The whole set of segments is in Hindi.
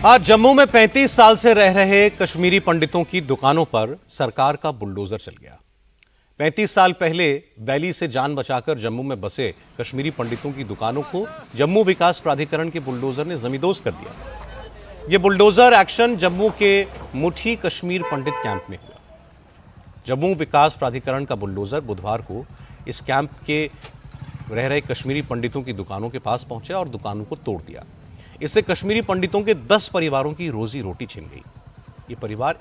आज जम्मू में 35 साल से रह रहे कश्मीरी पंडितों की दुकानों पर सरकार का बुलडोजर चल गया। 35 साल पहले वैली से जान बचाकर जम्मू में बसे कश्मीरी पंडितों की दुकानों को जम्मू विकास प्राधिकरण के बुलडोजर ने जमींदोज कर दिया। यह बुलडोजर एक्शन जम्मू के मुठी कश्मीर पंडित कैंप में हुआ। जम्मू विकास प्राधिकरण का बुलडोजर बुधवार को इस कैंप के रह रहे कश्मीरी पंडितों की दुकानों के पास पहुंचा और दुकानों को तोड़ दिया। इससे कश्मीरी पंडितों के 10 परिवारों की रोजी रोटी छिन गई। ये परिवार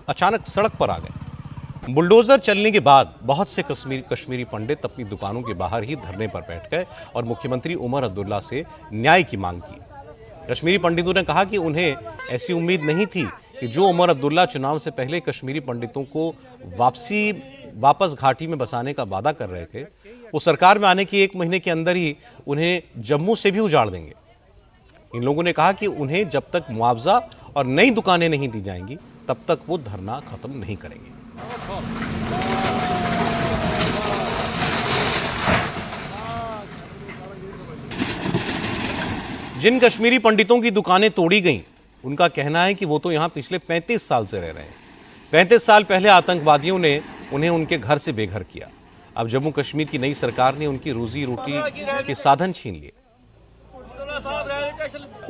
अचानक सड़क पर आ गए। बुलडोजर चलने के बाद बहुत से कश्मीरी पंडित अपनी दुकानों के बाहर ही धरने पर बैठ गए और मुख्यमंत्री उमर अब्दुल्ला से न्याय की मांग की। कश्मीरी पंडितों ने कहा कि उन्हें ऐसी उम्मीद नहीं थी कि जो उमर अब्दुल्ला चुनाव से पहले कश्मीरी पंडितों को वापस घाटी में बसाने का वादा कर रहे थे, वो सरकार में आने के 1 महीने के अंदर ही उन्हें जम्मू से भी उजाड़ देंगे। इन लोगों ने कहा कि उन्हें जब तक मुआवजा और नई दुकानें नहीं दी जाएंगी तब तक वो धरना खत्म नहीं करेंगे। जिन कश्मीरी पंडितों की दुकानें तोड़ी गईं, उनका कहना है कि वो तो यहां पिछले 35 साल से रह रहे हैं। 35 साल पहले आतंकवादियों ने उन्हें उनके घर से बेघर किया। अब जम्मू कश्मीर की नई सरकार ने उनकी रोजी रोटी के साधन छीन लिए।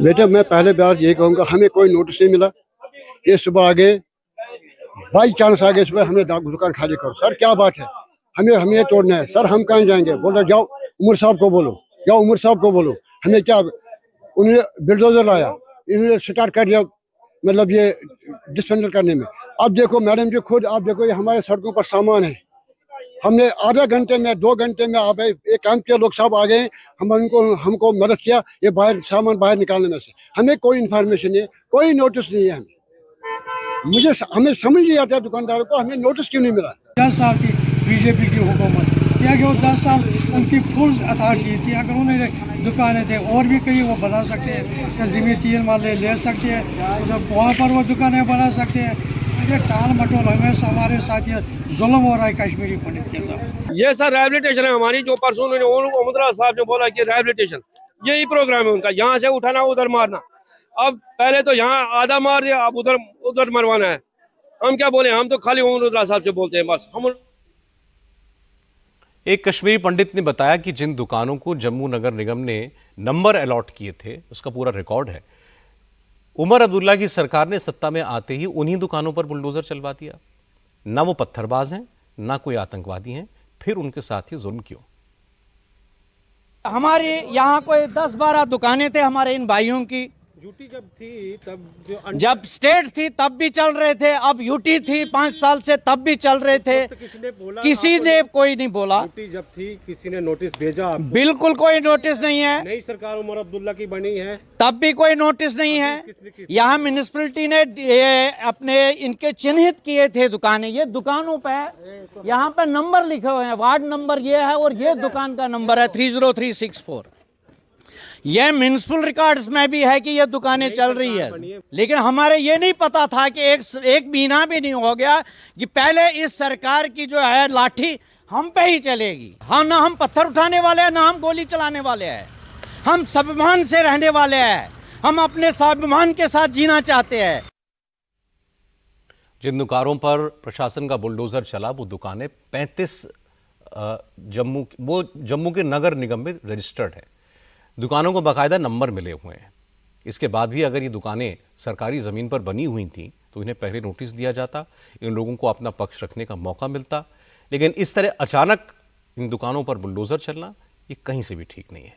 बेटा, मैं पहले बार यही कहूँगा, हमें कोई नोटिस नहीं मिला। ये सुबह आ गए, बाई चांस आ गए, सुबह हमें दुकान खाली करो। सर क्या बात है, हमें तोड़ना है। सर हम कहाँ जाएंगे? बोल रहे जाओ उमर साहब को बोलो, जाओ उमर साहब को बोलो। हमें क्या, उन्होंने बिल्डोजर लाया, इन्होंने स्टार्ट कर दिया, मतलब ये डिसमेंटल करने में। अब देखो मैडम जी, खुद आप देखो, ये हमारे सड़कों पर सामान है। हमने आधा घंटे में 2 घंटे में आ गए, एक कैंप के लोग सब आ गए, हमको मदद किया ये सामान बाहर निकालने में से। हमें कोई इन्फॉर्मेशन नहीं है, कोई नोटिस नहीं है। हमें समझ नहीं आता दुकानदारों को, हमें नोटिस क्यों नहीं मिला। 10 साल की बीजेपी की हुकूमत, या कि वो 10 साल उनकी फुल अथॉरिटी थी। अगर उन्होंने दुकानें थे और भी कहीं वो बना सकते हैं, ज़मीन 3 माले ले सकते हैं, तो वहाँ पर वो दुकानें बना सकते हैं। ये टाल मटोल हमेशा हमारे साथ ये जुल्म हो रहा है कश्मीरी पंडित के साथ। ये सर रिहैबिलिटेशन है हमारी, जो परसों उन्होंने साहब ने बोला कि रिहैबिलिटेशन, यही प्रोग्राम है उनका। यहाँ से उठाना उधर मारना। अब पहले तो यहाँ आधा मार दिया, अब उधर मरवाना है। हम क्या बोले, हम तो खाली उमर साहब से बोलते हैं बस। हम एक कश्मीरी पंडित ने बताया कि जिन दुकानों को जम्मू नगर निगम ने नंबर अलॉट किए थे, उसका पूरा रिकॉर्ड है। उमर अब्दुल्ला की सरकार ने सत्ता में आते ही उन्हीं दुकानों पर बुलडोजर चलवा दिया। ना वो पत्थरबाज हैं, ना कोई आतंकवादी हैं, फिर उनके साथ ही जुल्म क्यों? हमारे यहाँ कोई 10-12 दुकानें थे हमारे इन भाइयों की। यूटी जब थी तब जब स्टेट थी तब भी चल रहे थे, अब यूटी थी 5 साल से तब भी चल रहे थे। किसी ने कोई नहीं बोला। यूटी जब थी किसी ने नोटिस भेजा आपको? बिल्कुल कोई नोटिस नहीं है। नई सरकार उमर अब्दुल्ला की बनी है तब भी कोई नोटिस नहीं है। यहाँ म्यूनिसिपैलिटी ने अपने इनके चिन्हित किए थे दुकानें। ये दुकानों पे यहाँ पे नंबर लिखे हुए हैं, वार्ड नंबर ये है और ये दुकान का नंबर है 30364। यह म्यूनिसिपल रिकॉर्ड्स में भी है कि यह दुकानें चल रही है। लेकिन हमारे ये नहीं पता था कि एक महीना भी नहीं हो गया कि पहले इस सरकार की जो है लाठी हम पे ही चलेगी। ना हम पत्थर उठाने वाले हैं, ना हम गोली चलाने वाले हैं। हम स्वाभिमान से रहने वाले हैं। हम अपने स्वाभिमान के साथ जीना चाहते हैं। जिन दुकानों पर प्रशासन का बुलडोजर चला, वो दुकानें 35 जम्मू के नगर निगम में रजिस्टर्ड है। दुकानों को बाकायदा नंबर मिले हुए हैं। इसके बाद भी अगर ये दुकानें सरकारी ज़मीन पर बनी हुई थीं तो इन्हें पहले नोटिस दिया जाता, इन लोगों को अपना पक्ष रखने का मौका मिलता। लेकिन इस तरह अचानक इन दुकानों पर बुलडोजर चलना ये कहीं से भी ठीक नहीं है।